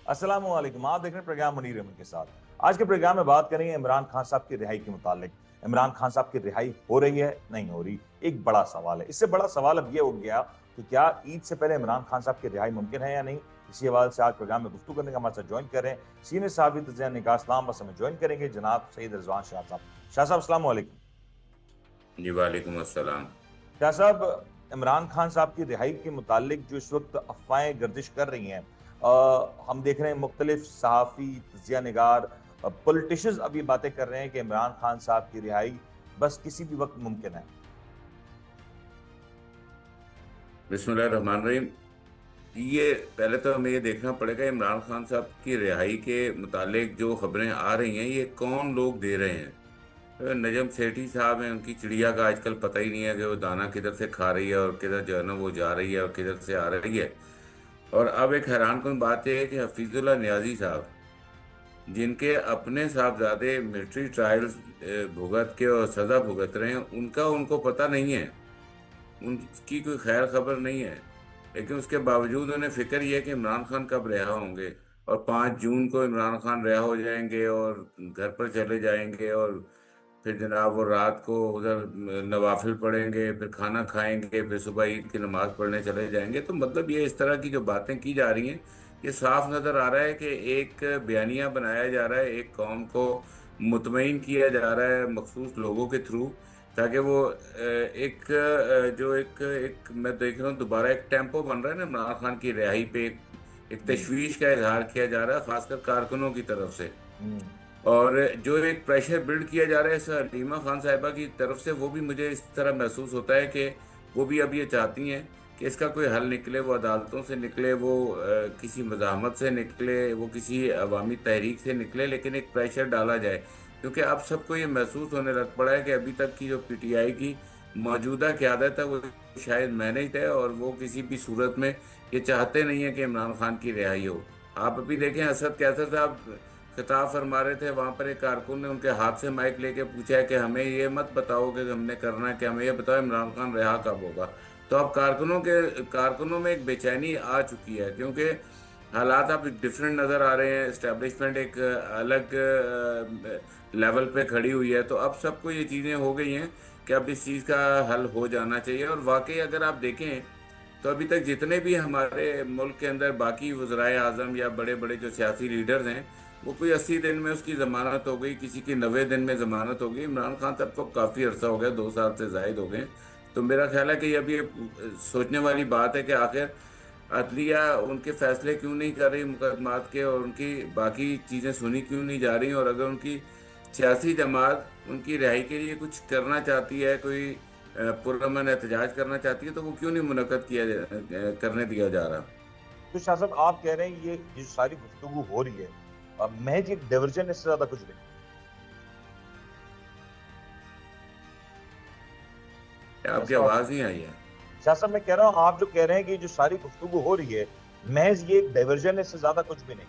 अस्सलाम वालेकुम। आप देख रहे हैं प्रोग्राम मुनीर अहमद के साथ। आज के प्रोग्राम में बात करेंगे इमरान खान साहब की रिहाई के मुतालिक। इमरान खान साहब की रिहाई हो रही है, नहीं हो रही, एक बड़ा सवाल है। इससे बड़ा सवाल अब ये हो गया कि क्या ईद से पहले इमरान खान साहब की रिहाई मुमकिन है या नहीं। इसी हवाले से आज प्रोग्राम में गुफ्तगू करने का हमारे साथ ज्वाइन कर रहे हैं सीनियर साहबी तजिया निकाह इस्लाम, बस हमें ज्वाइन करेंगे जनाब सईद रिजवान शाह साहब। शाह साहब अस्सलाम वालेकुम। जी वालेकुम अस्सलाम। शाह साहब, इमरान खान साहब की रिहाई के मुतालिक जो इस वक्त अफवाहें गर्दिश कर रही हैं, हम देख रहे हैं मुख्तलिफ सहाफ़ी, तजिया निगार, पॉलिटिशियंस अब ये बातें कर रहे हैं कि इमरान खान साहब की रिहाई बस किसी भी वक्त मुमकिन है। बिस्मिल्लाहिर्रहमानिर्रहीम। ये पहले तो हमें ये देखना पड़ेगा इमरान खान साहब की रिहाई के मुतालिक जो खबरें आ रही हैं ये कौन लोग दे रहे हैं। नजम सेठी साहब हैं, उनकी चिड़िया का आजकल पता ही नहीं है कि वो दाना किधर से खा रही है और किधर जो है ना वो जा रही है और किधर से आ रही है। और अब एक हैरान कुन बात यह है कि हफीजुल्लाह नियाजी साहब, जिनके अपने साहबजादे मिलिट्री ट्रायल्स भुगत के और सज़ा भुगत रहे हैं, उनका उनको पता नहीं है, उनकी कोई खैर खबर नहीं है। लेकिन उसके बावजूद उन्हें फिक्र ये है कि इमरान खान कब रिहा होंगे। और 5 जून को इमरान खान रिहा हो जाएंगे और घर पर चले जाएंगे और फिर जनाब वो रात को उधर नवाफिल पढ़ेंगे, फिर खाना खाएंगे, फिर सुबह ईद की नमाज पढ़ने चले जाएंगे। तो मतलब ये इस तरह की जो बातें की जा रही हैं, ये साफ नज़र आ रहा है कि एक बयानिया बनाया जा रहा है, एक कौम को मुतमईन किया जा रहा है मखसूस लोगों के थ्रू, ताकि वो एक जो एक एक मैं देख रहा हूँ दोबारा एक टेम्पो बन रहा है ना इमरान खान की रिहाई पे, एक जी। तशवीश का इजहार किया जा रहा है खासकर कारकुनों की तरफ से। हम्म। और जो एक प्रेशर बिल्ड किया जा रहा है इस हलीमा खान साहिबा की तरफ से, वो भी मुझे इस तरह महसूस होता है कि वो भी अब ये चाहती हैं कि इसका कोई हल निकले, वो अदालतों से निकले, वो किसी मज़ाहमत से निकले, वो किसी अवामी तहरीक से निकले, लेकिन एक प्रेशर डाला जाए। क्योंकि अब सबको ये महसूस होने लग पड़ा है कि अभी तक की जो पीटीआई की मौजूदा क़यादत है वो शायद मैनेज है, और वो किसी भी सूरत में ये चाहते नहीं है कि इमरान खान की रिहाई हो। आप अभी देखें, असद कैसर साहब खिताब फरमा रहे थे, वहां पर एक कारकुन ने उनके हाथ से माइक लेके पूछा है कि हमें ये मत बताओ कि हमने करना है, कि हमें ये बताओ इमरान खान रिहा कब होगा। तो अब कारकुनों में एक बेचैनी आ चुकी है, क्योंकि हालात अब डिफरेंट नज़र आ रहे हैं, इस्टेब्लिशमेंट एक अलग लेवल पे खड़ी हुई है। तो अब सबको ये चीज़ें हो गई हैं कि अब इस चीज़ का हल हो जाना चाहिए। और वाकई अगर आप देखें तो अभी तक जितने भी हमारे मुल्क के अंदर बाकी वज़राए आज़म या बड़े बड़े जो सियासी लीडर्स हैं, वो कोई 80 दिन में उसकी ज़मानत हो गई, किसी की 90 दिन में ज़मानत हो गई। इमरान खान साहब को काफ़ी अरसा हो गया, 2 साल से जायद हो गए। तो मेरा ख्याल है कि अब ये सोचने वाली बात है कि आखिर अदलिया उनके फैसले क्यों नहीं कर रही मुकदमात के, और उनकी बाकी चीज़ें सुनी क्यों नहीं जा रही। और अगर उनकी सियासी जमात उनकी रिहाई के लिए कुछ करना चाहती है, कोई पुरअमन एहतजाज करना चाहती है, तो वो क्यों नहीं मुनक्कद करने दिया जा रहा। तो शाह साहब, आप कह रहे हैं ये जो सारी गुफ्तगू हो रही है, महज एक डाइवर्जन है, इससे ज्यादा कुछ नहीं। शाह आपकी साहब, आवाज़ नहीं आई है। शाह साहब, मैं कह रहा हूँ आप जो कह रहे हैं कि जो सारी गुफ्तगू हो रही है महज ये एक डाइवर्जन है, इससे ज्यादा कुछ भी नहीं।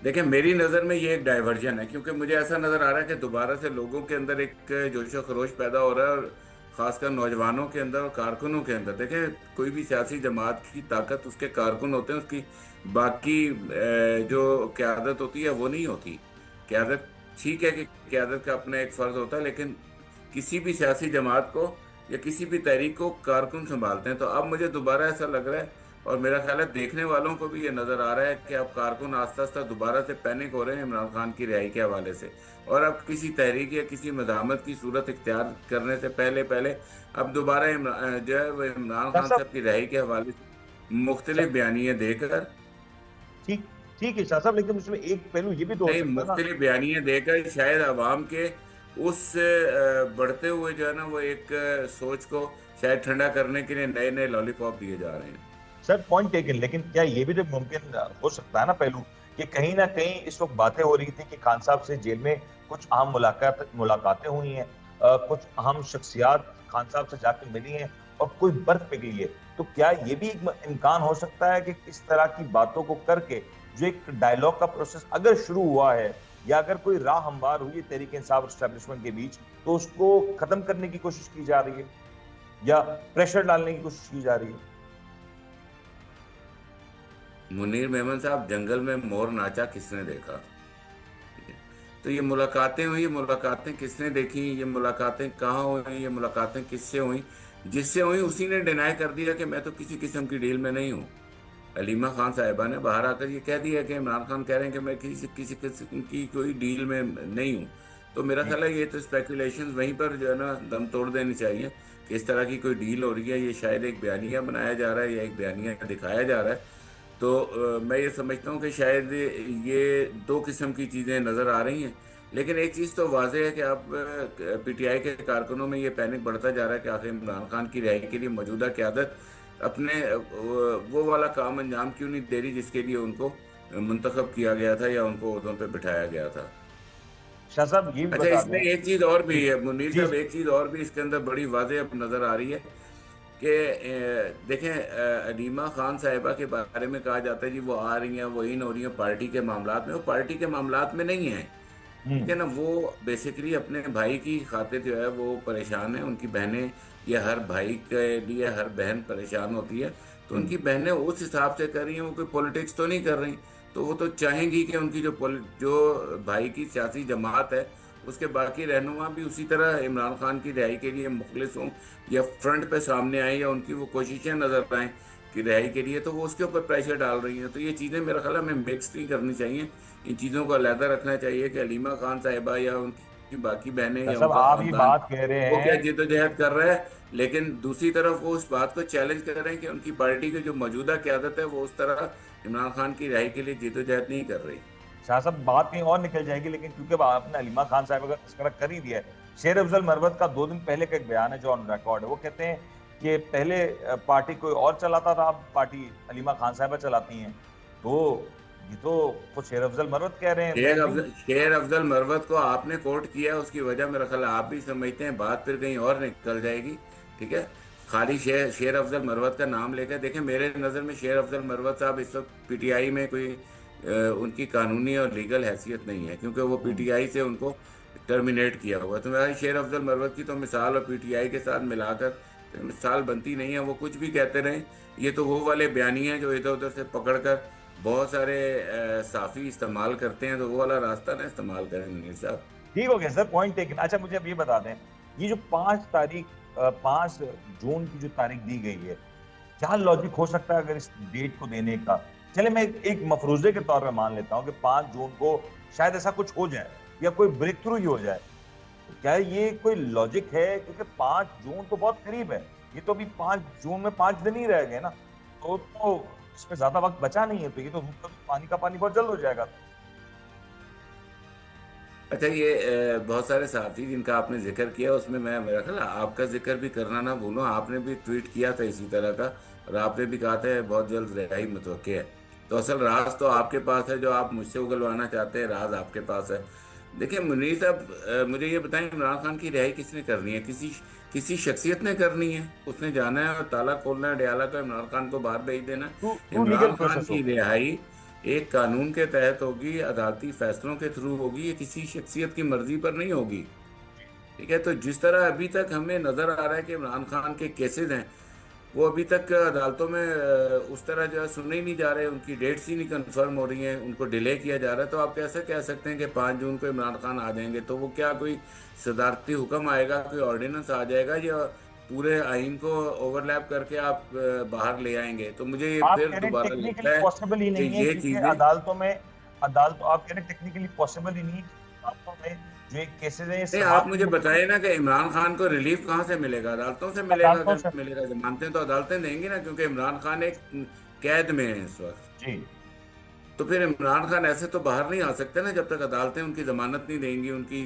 देखिए, मेरी नज़र में ये एक डाइवर्जन है, क्योंकि मुझे ऐसा नज़र आ रहा है कि दोबारा से लोगों के अंदर एक जोशो खरोश पैदा हो रहा है, और ख़ासकर नौजवानों के अंदर और कारकुनों के अंदर। देखिए, कोई भी सियासी जमात की ताकत उसके कारकुन होते हैं, उसकी बाकी जो क़यादत होती है वो नहीं होती। क़यादत ठीक है कि क़यादत का अपना एक फ़र्ज़ होता है, लेकिन किसी भी सियासी जमात को या किसी भी तहरीक को कारकुन संभालते हैं। तो अब मुझे दोबारा ऐसा लग रहा है, और मेरा ख्याल है देखने वालों को भी ये नज़र आ रहा है कि अब कारकुन आस्ता आस्ता दोबारा से पैनिक हो रहे हैं इमरान खान की रिहाई के हवाले से। और अब किसी तहरीक या किसी मज़ाहमत की सूरत इख्तियार करने से पहले पहले अब दोबारा जो है वो इमरान शाह खान साहब, साहब की रिहाई के हवाले से मुख्तलिफ बयानिए देकर, ठीक ठीक है शाह साहब, लेकिन उसमें एक पहलू ये भी तो हो नहीं, सकता है ना। मुख्तलिफ बयानिए देकर शायद अवाम के उस बढ़ते हुए जो है ना वो एक सोच को शायद ठंडा करने के लिए नए नए लॉलीपॉप दिए जा रहे हैं। सर पॉइंट टेकन, लेकिन क्या ये भी तो मुमकिन हो सकता है ना पहलू, कि कहीं ना कहीं इस वक्त बातें हो रही थी कि खान साहब से जेल में कुछ अहम मुलाकातें हुई हैं, कुछ अहम शख्सियात खान साहब से जाकर मिली हैं और कोई बर्फ पिघली है। तो क्या ये भी एक इम्कान हो सकता है कि इस तरह की बातों को करके जो एक डायलॉग का प्रोसेस अगर शुरू हुआ है, या अगर कोई राह हमवार हुई है तहरीक इंसाफ और एस्टेब्लिशमेंट के बीच, तो उसको खत्म करने की कोशिश की जा रही है या प्रेशर डालने की कोशिश की जा रही है। मुनीर मेमन साहब, जंगल में मोर नाचा किसने देखा? ठीक है। तो ये मुलाकातें हुई, मुलाकातें किसने देखी, ये मुलाकातें कहाँ हुई, ये मुलाकातें किससे हुई? जिससे हुई उसी ने डिनाई कर दिया कि मैं तो किसी किस्म की डील में नहीं हूँ। हलीमा खान साहिबा ने बाहर आकर ये कह दिया कि इमरान खान कह रहे हैं कि मैं किसी किसी किस्म की कोई डील में नहीं हूँ। तो मेरा जी। ख्याल है ये तो स्पेकुलेशंस वहीं पर जो है ना दम तोड़ देनी चाहिए कि इस तरह की कोई डील हो रही है। ये शायद एक बयानिया बनाया जा रहा है या एक बयानिया दिखाया जा रहा है। तो मैं ये समझता हूँ कि शायद ये दो किस्म की चीज़ें नज़र आ रही हैं। लेकिन एक चीज़ तो वाजह है कि अब पीटीआई के कारकुनों में ये पैनिक बढ़ता जा रहा है कि आखिर इमरान खान की रिहाई के लिए मौजूदा क़यादत अपने वो वाला काम अंजाम क्यों नहीं दे रही जिसके लिए उनको मुंतखब किया गया था या उनको ओहदों पे बिठाया गया था। शाह साहब ये भी अच्छा, बता इसमें दें। एक चीज़ और जी भी है मुनीर जी। साहब, एक चीज़ और भी इसके अंदर बड़ी वाजह अब नज़र आ रही है कि देखें, अलीमा खान साहिबा के बारे में कहा जाता है जी वो आ रही हैं, वो इन हो रही हैं पार्टी के मामलात में। वो पार्टी के मामलात में नहीं है, ठीक हम्म। है ना। वो बेसिकली अपने भाई की खातिर जो है वो परेशान है। उनकी बहनें, या हर भाई के लिए हर बहन परेशान होती है, तो हम्म। उनकी बहनें उस हिसाब से कर रही हैं। वो कोई पॉलिटिक्स तो नहीं कर रही। तो वो तो चाहेंगी कि उनकी जो भाई की सियासी जमात है उसके बाकी रहनुमा भी उसी तरह इमरान खान की रिहाई के लिए मुखलिस हों, या फ्रंट पे सामने आए, या उनकी वो कोशिशें नजर आएं कि रिहाई के लिए, तो वो उसके ऊपर प्रेशर डाल रही हैं। तो ये चीज़ें मेरा ख्याल है हमें मिक्स नहीं करनी चाहिए। इन चीज़ों को अलहदा रखना चाहिए कि हलीमा खान साहिबा या उनकी बाकी बहनें शाह या साहब उनका आप ये खानदान बात कह रहे वो क्या हैं। जिद्दोजहद कर रहा है, लेकिन दूसरी तरफ वो उस बात को चैलेंज कर रहे हैं कि उनकी पार्टी की जो मौजूदा क्यादत है वो उस तरह इमरान खान की रिहाई के लिए जिद्दोजहद नहीं कर रही। शाह साहब बात कहीं और निकल जाएगी, लेकिन क्योंकि अब आपने हलीमा खान साहब का तस्करा कर ही दिया है। शेर अफजल मरवत का 2 दिन पहले का एक बयान है जो ऑन रिकॉर्ड है। वो कहते हैं कि पहले पार्टी कोई और चलाता था, अब पार्टी हलीमा खान साहबा चलाती हैं। तो ये तो खुद शेर अफजल मरवत कह रहे हैं, मैं नहीं। शेर अफजल मरवत को आपने कोट किया है, उसकी वजह मेरा ख्याल है आप भी समझते हैं। बात फिर कहीं और निकल जाएगी, ठीक है। खाली शेर अफजल मरवत का नाम लेकर देखें, मेरे नज़र में शेर अफजल मरवत साहब इस वक्त पीटीआई में कोई उनकी कानूनी और लीगल हैसियत नहीं है, क्योंकि वो हम्म। पीटीआई से उनको टर्मिनेट किया हुआ है। तो मेरा शेर अफजल मरवत की तो मिसाल और पीटीआई के साथ मिलाकर तो मिसाल बनती नहीं है। वो कुछ भी कहते रहें, ये तो वो वाले बयानी हैं जो इधर उधर से पकड़कर बहुत सारे साफी इस्तेमाल करते हैं। तो वो वाला रास्ता ना इस्तेमाल करें मुनीर साहब। ठीक हो गया सर, पॉइंट टेकन। अच्छा मुझे अब ये बता दें, ये जो 5 तारीख 5 जून की जो तारीख दी गई है, क्या लॉजिक हो सकता है अगर इस डेट को देने का? चले मैं एक मफरूजे के तौर पे मान लेता हूँ कि 5 जून को शायद ऐसा कुछ हो जाए या कोई ब्रेक थ्रू ही हो जाए। तो क्या ये कोई लॉजिक है? क्योंकि 5 जून तो बहुत करीब है। ये तो अभी 5 जून में 5 दिन ही रह गए ना। तो इसमें ज्यादा वक्त बचा नहीं है, तो ये तो पानी का पानी बहुत जल्द हो जाएगा। अच्छा, ये बहुत सारे साथी जिनका आपने जिक्र किया उसमें मैं, मेरा ख्याल है आपका जिक्र भी करना ना भूलो। आपने भी ट्वीट किया था इसी तरह का, और आपने भी कहा था बहुत जल्द रिहाई मुतवक्के है। तो असल राज तो आपके पास है, जो आप मुझसे उगलवाना चाहते हैं राज आपके पास है। देखिए मुनीर साहब, मुझे ये बताएं, इमरान खान की रिहाई किसने करनी है? किसी किसी शख्सियत ने करनी है। उसने जाना है और ताला खोलना है डियाला का, इमरान खान को बाहर भेज देना ट्रू है। True legal Imran Khan process की होगा। रिहाई एक कानून के तहत होगी, अदालती फैसलों के थ्रू होगी, ये किसी शख्सियत की मर्जी पर नहीं होगी, ठीक है। तो जिस तरह अभी तक हमें नजर आ रहा है कि इमरान खान के केसेस हैं वो अभी तक अदालतों में उस तरह जो है सुने ही नहीं जा रहे, उनकी डेट्स ही नहीं कंफर्म हो रही हैं, उनको डिले किया जा रहा है। तो आप कैसे कह सकते हैं कि 5 जून को इमरान खान आ जाएंगे? तो वो क्या कोई सदारती हुक्म आएगा, कोई ऑर्डिनेंस आ जाएगा, या पूरे आइन को ओवरलैप करके आप बाहर ले आएंगे? तो मुझे ये आप फिर कह रहे हैं दोबारा टेक्निकली लगता है पॉसिबल ही कि नहीं है, ये क्योंकि चीजें, अदालतों में अदालत आप कह रहे हैं टेक्निकली पॉसिबल ही नहीं है अदालतों में जो एक केसेस है नहीं, आप समाप्ति मुझे होती है। बताइए ना कि इमरान खान को रिलीफ कहाँ से मिलेगा? अदालतों से मिलेगा? अदालतों अगर से। मिलेगा, जमानतें तो अदालतें देंगी ना, क्योंकि इमरान खान एक कैद में है इस वक्त। जी। तो फिर इमरान खान ऐसे तो बाहर नहीं आ सकते ना जब तक अदालतें उनकी जमानत नहीं देंगी, उनकी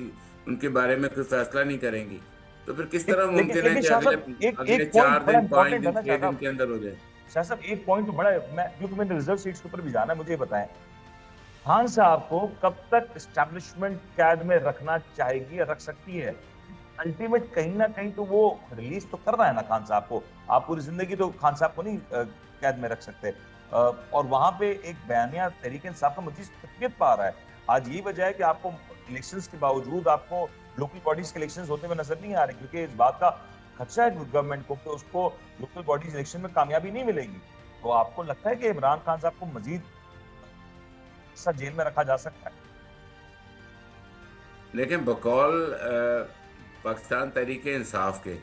उनके बारे में कोई फैसला नहीं करेंगी। तो फिर किस तरह लेकिन मुमकिन है लेकिन कि शाह अगले साहब एक अगले एक पॉइंट चार बड़ा दिन पांच इंपॉर्टेंट है दिन ना शाह 6 दिन साहब। के अंदर हो जाए? शाह साहब एक पॉइंट तो बड़ा है, मैं क्योंकि मैंने रिजर्व सीट्स के ऊपर भी जाना है, मुझे ये बताएं खान साहब को कब तक एस्टेब्लिशमेंट कैद में रखना चाहेगी या रख सकती है? अल्टीमेट कहीं ना कहीं तो वो रिलीज तो करना है ना खान साहब को। आप पूरी जिंदगी तो खान साहब को नहीं कैद में रख सकते। और वहां पे एक बयानिया तहरीक इंसाफ का मजीद तकवीत पा रहा है। आज यही वजह है कि आपको इलेक्शंस के बावजूद आपको लोकल बॉडीज के इलेक्शंस होते हुए नजर नहीं आ रहे, क्योंकि इस बात का खदशा है गवर्नमेंट को कि उसको लोकल बॉडीज इलेक्शन में कामयाबी नहीं मिलेगी। तो आपको लगता है कि इमरान खान साहब को मजीद जेल में रखा जा सकता है? लेकिन बकौल पाकिस्तान तहरीके इंसाफ के,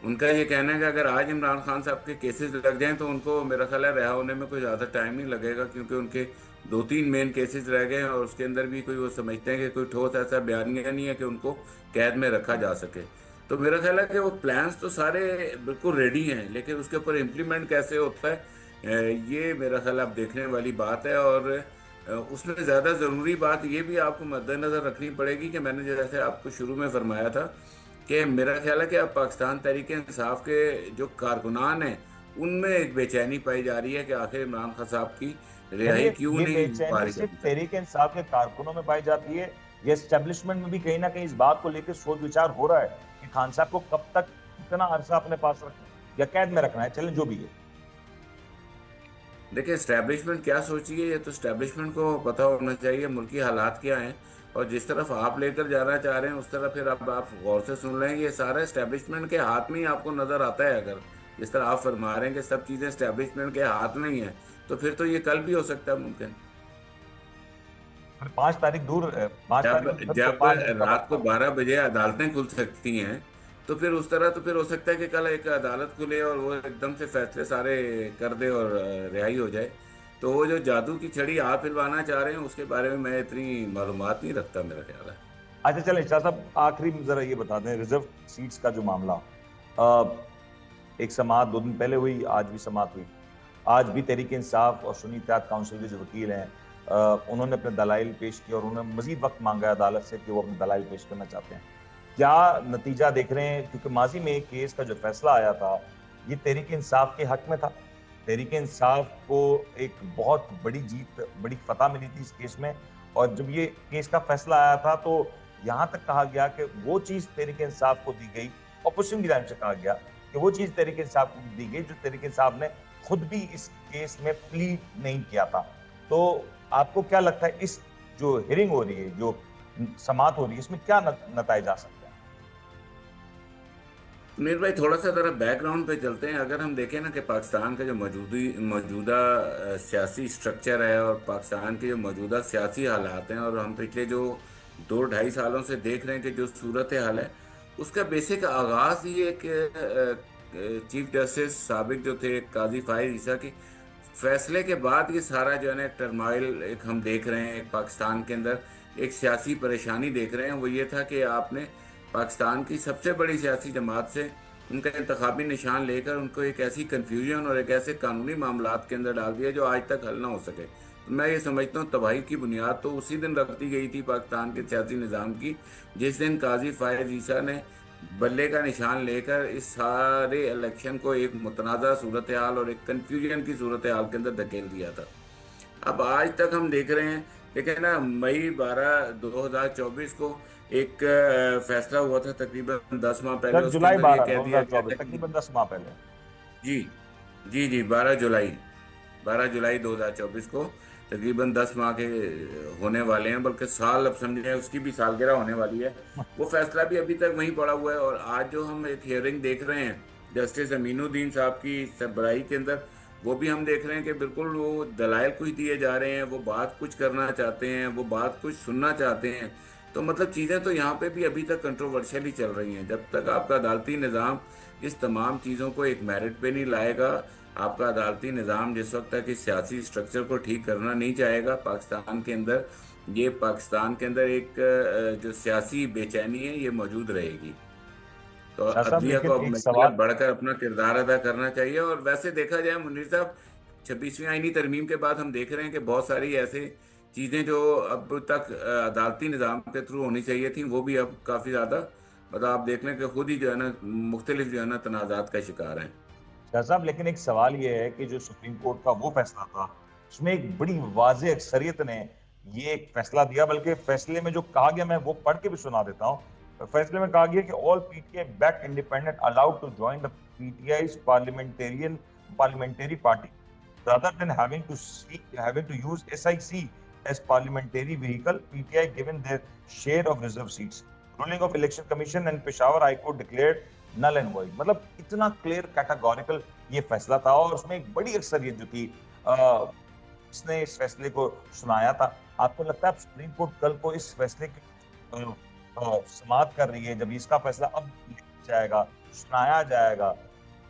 उनका ये कहना है कि अगर आज इमरान खान साहब के केसेस लग जाएं तो उनको मेरा ख्याल है रिहा होने में कोई ज़्यादा टाइम नहीं लगेगा, क्योंकि उनके दो तीन मेन केसेस रह गए हैं और उसके अंदर भी कोई वो समझते हैं कि कोई ठोस ऐसा बयानिया नहीं है कि उनको कैद में रखा जा सके। तो मेरा ख्याल है कि वो प्लान्स तो सारे बिल्कुल रेडी हैं, लेकिन उसके ऊपर इम्प्लीमेंट कैसे होता है ये मेरा ख्याल अब देखने वाली बात है। और उसमें ज़्यादा ज़रूरी बात ये भी आपको मद्देनज़र रखनी पड़ेगी कि मैंने जैसे आपको शुरू में फरमाया था कि मेरा ख्याल है कि अब पाकिस्तान तहरीक इंसाफ के जो कारकुनान हैं उनमें एक बेचैनी पाई जा रही है कि आखिर इमरान खान साहब की यानी रिहाई क्यों ये नहीं हो पा बेचैनी रही सिर्फ अभी तक। तहरीक इंसाफ के कारकुनों में पाई जाती है, या एस्टेब्लिशमेंट में भी कहीं ना कहीं इस बात को लेकर सोच विचार हो रहा है कि खान साहब को कब तक कितना अरसा अपने पास रखना है या कैद में रखना है, चलें जो भी है? देखिए इस्टेब्लिशमेंट क्या सोची है, ये तो इस्टेब्लिशमेंट को पता होना चाहिए मुल्की हालात क्या हैं, और जिस तरफ आप लेकर जाना चाह रहे हैं उस तरफ फिर अब आप गौर से सुन लें, ये सारा इस्टेब्लिशमेंट के हाथ में ही आपको नज़र आता है। अगर जिस तरह आप फरमा रहे हैं कि सब चीज़ें इस्टेब्लिशमेंट के हाथ में ही हैं, तो फिर तो ये कल भी हो सकता है मुमकिन। फिर 5 तारीख दूर, 5 तारीख जब में फिर तो जब 5 दिन का रात वक्त को था। 12 बजे अदालतें खुल सकती हैं, तो फिर उस तरह तो फिर हो सकता है कि कल एक अदालत खुले और वो एकदम से फैसले सारे कर दे और रिहाई हो जाए। तो वो जो जादू की छड़ी आप हिलवाना चाह रहे हैं उसके बारे में मैं इतनी मालूमात नहीं रखता, मेरा ख्याल है। अच्छा चलें शाह साहब, आखिरी में जरा ये बता दें, रिजर्व सीट्स का जो मामला, अ, एक समाअत 2 दिन पहले हुई, आज भी समाअत हुई। आज भी तहरीक इंसाफ और सुन्नी इत्तेहाद काउंसिल के जो वकील हैं, उन्होंने अपने दलाइल पेश किए और उन्होंने मजीद वक्त मांगा है अदालत से कि वो अपने दलाइल पेश करना चाहते हैं। क्या नतीजा देख रहे हैं? क्योंकि माजी में एक केस का जो फैसला आया था, ये तहरीक इंसाफ के हक में था। तहरीक इंसाफ को एक बहुत बड़ी जीत, बड़ी फतह मिली थी इस केस में। और जब ये केस का फैसला आया था तो यहाँ तक कहा गया कि वो चीज़ तहरीक इंसाफ को दी गई, अपोजिशन की जानिब से कहा गया कि वो चीज़ तहरीक इंसाफ को दी गई जो तहरीक इंसाफ ने खुद भी इस केस में प्लीड नहीं किया था। तो आपको क्या लगता है, इस जो हियरिंग हो रही है, जो समाअत हो रही है, इसमें क्या नताइज आ सकते हैं? मीर भाई थोड़ा सा ज़रा बैकग्राउंड पे चलते हैं। अगर हम देखें ना कि पाकिस्तान का जो मौजूदा सियासी स्ट्रक्चर है और पाकिस्तान के जो मौजूदा सियासी हालात हैं, और हम पिछले जो 2-2.5 सालों से देख रहे हैं कि जो सूरत हाल है उसका बेसिक आगाज़ ही एक चीफ जस्टिस साबिक जो थे काजी फाहिद ईसा के फैसले के बाद ये सारा जो है ना टर्माइल एक हम देख रहे हैं, एक पाकिस्तान के अंदर एक सियासी परेशानी देख रहे हैं। वो ये था कि आपने पाकिस्तान की सबसे बड़ी सियासी जमात से उनका इंतखाबी निशान लेकर उनको एक ऐसी कन्फ्यूजन और एक ऐसे कानूनी मामलात के अंदर डाल दिया जो आज तक हल ना हो सके। तो मैं ये समझता हूँ तबाही की बुनियाद तो उसी दिन रख दी गई थी पाकिस्तान के सियासी निज़ाम की, जिस दिन काजी फायद ईसा ने बल्ले का निशान लेकर इस सारे इलेक्शन को एक मुतनाज़ा सूरत हाल और एक कन्फ्यूजन की सूरत हाल के अंदर धकेल दिया था। अब आज तक हम देख रहे हैं, लेकिन ना मई 12 2024 को एक फैसला हुआ था तकरीबन 10 माह पहले, 10 उसके जुलाई अंदर ये 12 कह दिया गया 2024, था कि तकरीबन 10 माह पहले। जी जी जी 12 जुलाई 2024 को तकरीबन 10 माह के होने वाले हैं, बल्कि साल अब समझे उसकी भी सालगिरह होने वाली है। वो फैसला भी अभी तक वहीं पड़ा हुआ है। और आज जो हम एक हियरिंग देख रहे हैं जस्टिस अमीनुद्दीन साहब की सरबराही के अंदर, वो भी हम देख रहे हैं कि बिल्कुल वो दलाइल कुछ दिए जा रहे हैं, वो बात कुछ करना चाहते हैं, वो बात कुछ सुनना चाहते हैं। तो मतलब चीज़ें तो यहाँ पे भी अभी तक कंट्रोवर्शियल ही चल रही हैं। जब तक आपका अदालती निज़ाम इस तमाम चीज़ों को एक मेरिट पे नहीं लाएगा, आपका अदालती निज़ाम जिस वक्त तक इस सियासी स्ट्रक्चर को ठीक करना नहीं चाहेगा पाकिस्तान के अंदर, ये पाकिस्तान के अंदर एक जो सियासी बेचैनी है ये मौजूद रहेगी। तो शाह साहब अदलिया को लेकिन अब एक मतलब सवाल, बढ़कर अपना किरदार अदा करना चाहिए। और वैसे देखा जाए मुनीर साहब, 26वीं आईनी तरमीम के बाद हम देख रहे हैं कि बहुत सारी ऐसे चीज़ें जो अब तक अदालती निज़ाम के थ्रू होनी चाहिए थी वो भी अब काफ़ी ज़्यादा मतलब आप देख लें कि खुद ही जो है ना मुख्तलिफ जो है ना तनाज़ात का शिकार हैं। शाह साहब लेकिन एक सवाल ये है कि जो सुप्रीम कोर्ट का वो फैसला था, उसमें एक बड़ी वाज़ेह अक्सरियत ने ये एक फैसला दिया, बल्कि फैसले में जो कहा गया मैं वो पढ़ के भी सुना देता हूँ। फैसले में कहा गया कि all PTI back independent allowed to join the PTI's parliamentary party rather than having to use SIC as parliamentary vehicle. PTI given their share of reserve seats. Ruling of Election Commission and Peshawar High Court declared null and void. मतलब इतना clear categorical ये फैसला था और उसमें एक बड़ी अक्सरियत जो थी इसने इस फैसले को सुनाया था। आपको लगता है अब सुप्रीम कोर्ट कल को इस फैसले की समाप्त कर रही है, जब इसका फैसला अब लिया जाएगा, सुनाया जाएगा,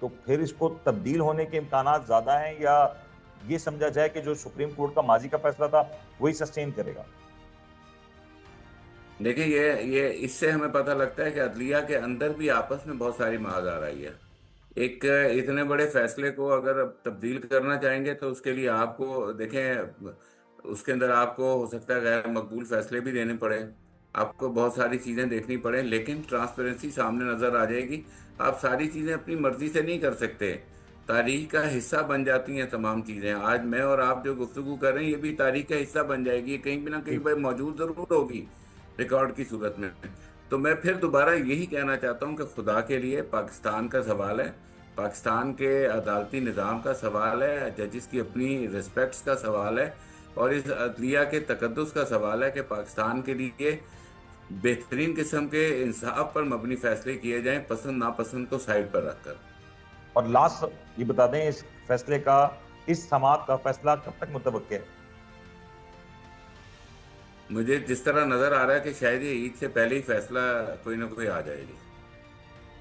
तो फिर इसको तब्दील होने के इम्कानात ज़्यादा हैं या ये समझा जाए कि जो सुप्रीम कोर्ट का माजी का फैसला था, वही सस्टेन करेगा? देखिए, ये इससे हमें पता लगता है कि अदलिया के अंदर भी आपस में बहुत सारी महाज आ रही है। एक इतने बड़े फैसले को अगर अब तब्दील करना चाहेंगे तो उसके लिए आपको देखें, उसके अंदर आपको हो सकता है गैर मकबूल फैसले भी देने पड़े, आपको बहुत सारी चीज़ें देखनी पड़े, लेकिन ट्रांसपेरेंसी सामने नज़र आ जाएगी। आप सारी चीज़ें अपनी मर्जी से नहीं कर सकते, तारीख का हिस्सा बन जाती हैं तमाम चीज़ें। आज मैं और आप जो गुफ्तगू कर रहे हैं, ये भी तारीख का हिस्सा बन जाएगी, कहीं भी ना कहीं जी। पर मौजूद ज़रूर होगी रिकॉर्ड की सूरत में। तो मैं फिर दोबारा यही कहना चाहता हूँ कि खुदा के लिए पाकिस्तान का सवाल है, पाकिस्तान के अदालती निज़ाम का सवाल है, जजिस की अपनी रिस्पेक्ट्स का सवाल है, और इस अदलिया के तकद्दुस का सवाल है कि पाकिस्तान के लिए बेहतरीन किस्म के इंसाफ पर मबनी फैसले किए जाएं, पसंद नापसंद को साइड पर रखकर। और लास्ट ये बता दें, इस फैसले का, इस समाअत का फैसला कब तक मुतवक्किल है? मुझे जिस तरह नज़र आ रहा है कि शायद ये ईद से पहले ही फैसला कोई ना कोई आ जाएगी।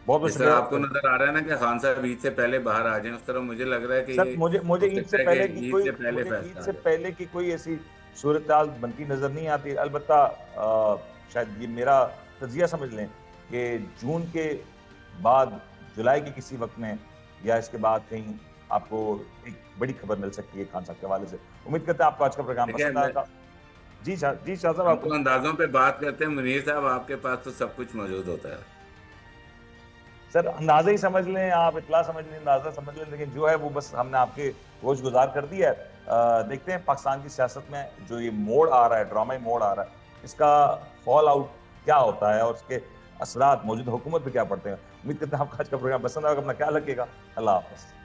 बहुत बहुत जिस तरह आपको शुक्रिया। नज़र आ रहा है ना कि खान साहब ईद से पहले बाहर आ जाएं, उस तरह मुझे लग रहा है कि सर, ये मुझे मुझे हो ईद से सकता है पहले की कि ईद कोई से पहले मुझे ईद फैसला आ से जाए। पहले की कोई ऐसी सूरत-हाल बनती नज़र नहीं आती। अलबत्ता शायद ये मेरा तज़िया समझ लें कि जून के बाद जुलाई के किसी वक़्त में या इसके बाद कहीं आपको एक बड़ी खबर मिल सकती है खान साहब के हवाले से। उम्मीद करते हैं आपको आज का प्रोग्राम देखिए, पसंद आया था। जी शाह साहब, हम आप तो कुछ अंदाजों पे बात करते हैं मुनीर साहब, आपके पास तो सब कुछ मौजूद होता है। सर अंदाज़ा ही समझ लें, आप इत्तला समझ लें, अंदाज़ा समझ लें, लेकिन जो है वो बस हमने आपके होश गुज़ार कर दिया है। देखते हैं पाकिस्तान की सियासत में जो ये मोड़ आ रहा है, ड्रामाई मोड़ आ रहा है, इसका फॉल आउट क्या होता है और उसके असरात मौजूदा हुकूमत पे क्या पड़ते हैं। उम्मीद करते हैं आपको आज का प्रोग्राम पसंद आएगा। अपना ख्याल रखिएगा। अल्लाह हाफ़िज़।